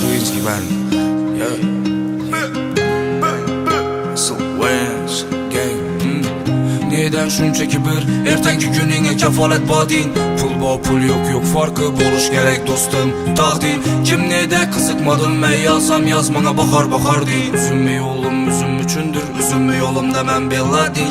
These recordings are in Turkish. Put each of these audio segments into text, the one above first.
Kıyınski ben. Sılvens gang. Neden şunchaki bir ertangi gününe kefalet badin. Pul yok farkı buluş gerek dostum tahdin. Kim nede kızıkmadın ben yazsam yazmana bakar değil. Üzülme yolum üzüm üçündür, üzülme yolum demem belladin.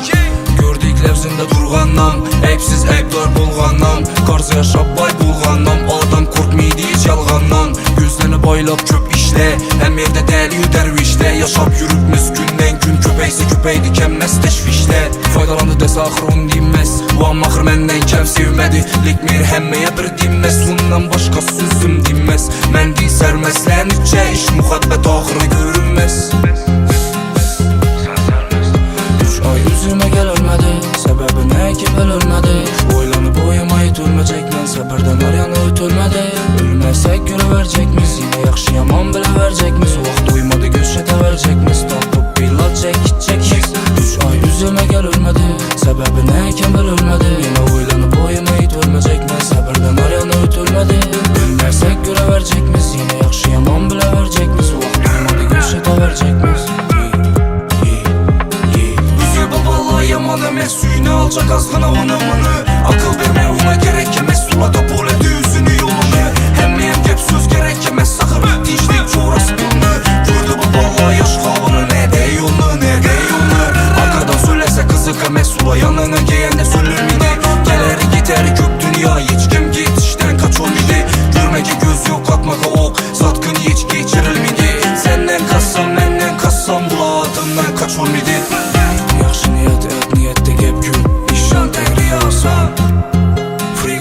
Gördük levzinde durğannam, eypsiz eypdar bulğannam. Karşı yaşap bay bulğannam, adam korkmaydı hiç yalğandan. Gözlerini baylap köp işle, hem yerde deli dervişle. Yaşap yürütmüş günden gün köpeyse köpeydi kemmez teşvişle. Faydalandı dese ahır onu dinmez, bu an ahır menden kem sevmedi. Likmir hemmeye bir dinmez, bundan başka sözüm dinmez. Mendi sermezlenitçe iş muhabbet ahırı görünmez. Yüzüme gel ölmedi, sebebi ne ki ölmedi. Oylanıp uyumayı ölmeyecekmen, sabırdan aryanı ötülmedi. Ölmezsek göre verecekmiz, yine yakşı yaman bile verecekmiz. O vaxt uymadı göçete verecekmiz, tapıp bilacak gidecekmiz. 3 ay yüzüme gel ölmedi, sebebi ne ki ölmedi. Yine oylanıp uyumayı ölmeyecekmen, sabırdan aryanı ötülmedi. Ölmezsek göre verecekmiz, yine yakşı yaman bile verecekmiz. O vaxt uymadı göçete verecekmiz. Yaman emes suyunu alacak azgına anamını. Akıl verme ona gerek emez, sulada bol edi yüzünü yolunu. Hemmeyem gep söz gerek emez, sakır dinçlik çoğrası bulunu. Gördü bu balla yaş havını, nede yolunu. Arkadan söylese kızık emez, sula yanına giyende söylür miydi? Geleri gider köp dünya, hiç kim git işten kaçol miydi? Görmeki göz yok atmaka ok, satkın hiç geçiril miydi? Senden kassam menden kassam, bula adımdan kaçol miydi? Yaxşı niyet et niyette gep gül, işan tegri asan. Free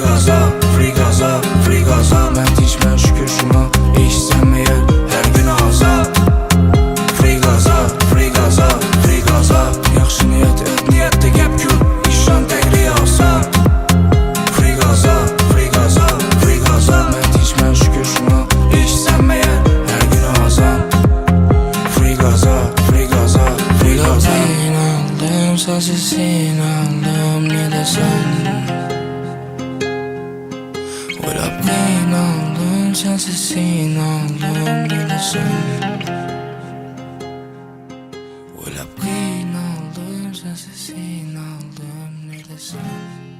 gaza ben dinçmen şükür şuna, işsem meğer her gün aza. Free gaza yaxşı niyet et niyette gep gül, işan tegri asan. Free gaza ben dinçmen şükür şuna, işsem meğer her gün azan. Free gaza sensin aldım ne desen. Oylap neyin aldım sensin aldım ne desen. Oylap neyin aldım sensin aldım ne desen.